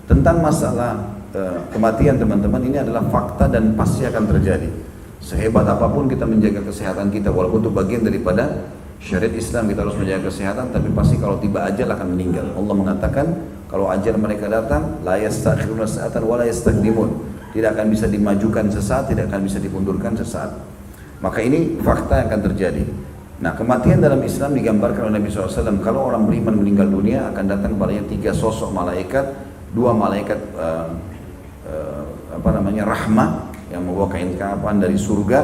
Tentang masalah kematian teman-teman, ini adalah fakta dan pasti akan terjadi. Sehebat apapun kita menjaga kesehatan kita, walaupun itu bagian daripada syariat Islam, kita harus menjaga kesehatan, tapi pasti kalau tiba ajal akan meninggal. Allah mengatakan kalau ajal mereka datang, la yastakhiruna sa'atan wa la yastaqdimun, tidak akan bisa dimajukan sesaat, tidak akan bisa dimundurkan sesaat. Maka ini fakta yang akan terjadi. Nah, kematian dalam Islam digambarkan oleh Nabi SAW. Kalau orang beriman meninggal dunia, akan datang kepadanya 3 sosok malaikat, 2 malaikat rahmah yang membawa kain kafan dari surga,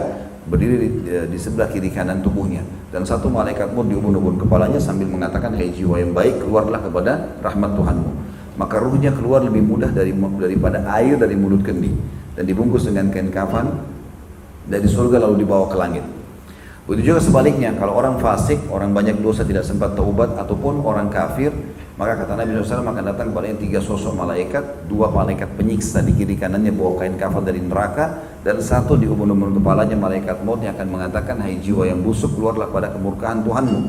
berdiri di sebelah kiri kanan tubuhnya, dan 1 malaikat maut di ubun-ubun kepalanya sambil mengatakan, hai jiwa yang baik, keluarlah kepada rahmat Tuhanmu. Maka ruhnya keluar lebih mudah daripada air dari mulut kendi, dan dibungkus dengan kain kafan dari surga lalu dibawa ke langit. Begitu juga sebaliknya, kalau orang fasik, orang banyak dosa tidak sempat taubat, ataupun orang kafir, maka kata Nabi SAW akan datang kepadanya 3 sosok malaikat, 2 malaikat penyiksa di kiri kanannya bawa kain kafan dari neraka, dan 1 di ubun-ubun kepalanya malaikat maut yang akan mengatakan, hai jiwa yang busuk, keluarlah pada kemurkaan Tuhanmu.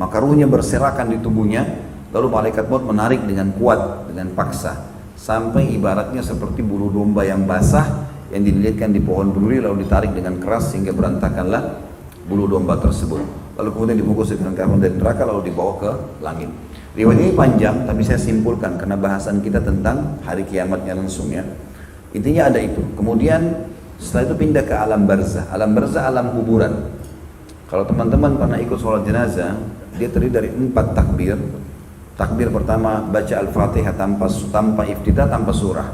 Maka ruhnya berserakan di tubuhnya, lalu malaikat maut menarik dengan kuat, dengan paksa, sampai ibaratnya seperti bulu domba yang basah yang dililitkan di pohon duri lalu ditarik dengan keras sehingga berantakanlah bulu domba tersebut. Lalu kemudian dibungkus dengan kafan dari neraka lalu dibawa ke langit. Riwayat ini panjang, tapi saya simpulkan karena bahasan kita tentang hari kiamatnya langsung ya. Intinya ada itu. Kemudian setelah itu pindah ke alam barzah. Alam barzah alam kuburan. Kalau teman-teman pernah ikut sholat jenazah, dia terdiri dari 4 takbir. Takbir pertama baca Al-Fatihah tanpa iftitah, tanpa surah.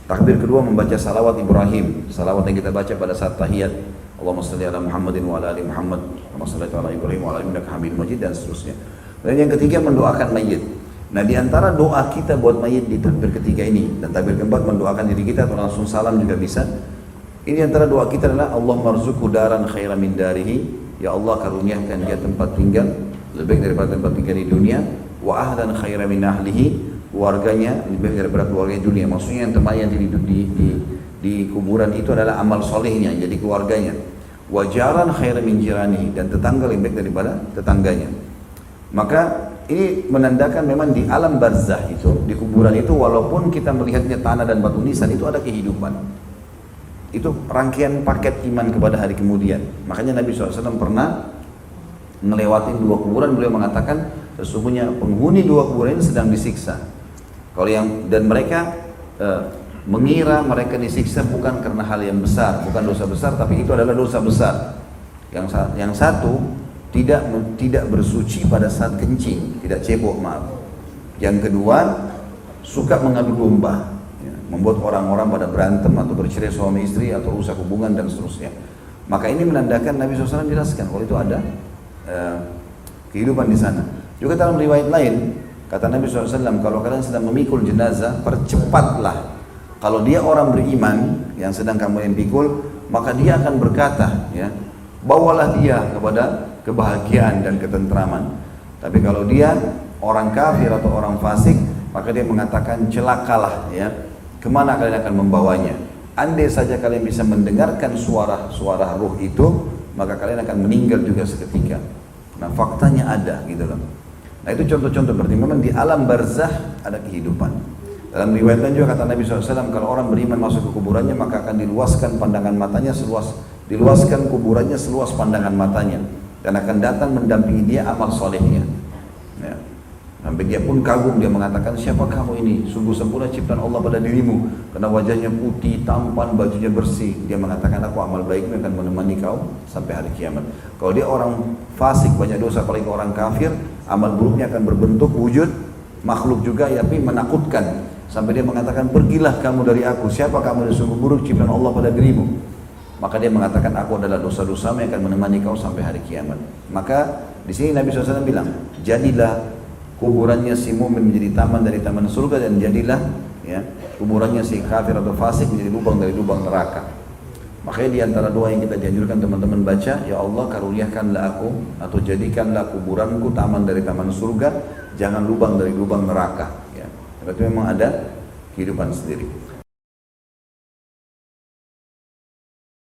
Takbir kedua membaca salawat Ibrahim, salawat yang kita baca pada saat tahiyat. Allahumma salli ala Muhammadin wa ala ali Muhammad, wa salli ala Ibrahim wa ala ali innaka Hamidum Majid, dan seterusnya. Dan yang ketiga mendoakan mayit. Nah, di antara doa kita buat mayit di takbir ketiga ini dan takbir keempat mendoakan diri kita atau langsung salam juga bisa. Ini antara doa kita adalah Allahumma rzuqhu daran khairan min darihi, ya Allah karuniakan dia tempat tinggal lebih baik daripada tempat tinggal di dunia, wa ahlan khairan min ahlihi, keluarganya lebih baik daripada keluarga dunia. Maksudnya yang teman yang di kuburan itu adalah amal solehnya, jadi keluarganya. Wajaran khairan min jirani, dan tetangga lebih baik daripada tetangganya. Maka ini menandakan memang di alam barzah itu, di kuburan itu, walaupun kita melihatnya tanah dan batu nisan, itu ada kehidupan. Itu rangkaian paket iman kepada hari kemudian. Makanya Nabi SAW pernah ngelewatin 2 kuburan, beliau mengatakan sesungguhnya penghuni 2 kuburan ini sedang disiksa. Dan mereka mengira mereka disiksa bukan karena hal yang besar, bukan dosa besar, tapi itu adalah dosa besar. Yang satu tidak bersuci pada saat kencing, tidak cebok, maaf. Yang kedua suka mengadu domba, ya, membuat orang-orang pada berantem atau bercerai suami istri atau rusak hubungan dan seterusnya. Maka ini menandakan Nabi SAW jelaskan kalau itu ada kehidupan di sana. Juga dalam riwayat lain kata Nabi SAW, kalau kalian sedang memikul jenazah, percepatlah. Kalau dia orang beriman yang sedang kamu yang pikul, maka dia akan berkata, ya, bawalah dia kepada kebahagiaan dan ketentraman. Tapi kalau dia orang kafir atau orang fasik, maka dia mengatakan celakalah, ya, kemana kalian akan membawanya. Andai saja kalian bisa mendengarkan suara ruh itu, maka kalian akan meninggal juga seketika. Nah, faktanya ada gitu loh. Nah, itu contoh-contoh, berarti memang di alam barzah ada kehidupan. Dalam riwayat lain juga kata Nabi SAW, kalau orang beriman masuk ke kuburannya, maka akan diluaskan pandangan matanya diluaskan kuburannya seluas pandangan matanya, dan akan datang mendampingi dia amal solehnya. Ya. Sampai dia pun kagum, dia mengatakan, siapa kamu ini? Sungguh sempurna ciptaan Allah pada dirimu, karena wajahnya putih, tampan, bajunya bersih. Dia mengatakan, aku amal baiknya akan menemani kau sampai hari kiamat. Kalau dia orang fasik, banyak dosa, apalagi orang kafir, amal buruknya akan berbentuk wujud makhluk juga, tapi menakutkan. Sampai dia mengatakan, pergilah kamu dari aku, siapa kamu, yang sungguh buruk ciptaan Allah pada dirimu. Maka dia mengatakan, aku adalah dosa-dosamu yang akan menemani kau sampai hari kiamat. Maka di sini Nabi SAW bilang, jadilah kuburannya si mu'min menjadi taman dari taman surga, dan jadilah, ya, kuburannya si kafir atau fasik menjadi lubang dari lubang neraka. Makanya di antara doa yang kita dianjurkan teman-teman baca, ya Allah karuniakanlah aku, atau jadikanlah kuburanku taman dari taman surga, jangan lubang dari lubang neraka. Ya. Berarti memang ada kehidupan sendiri.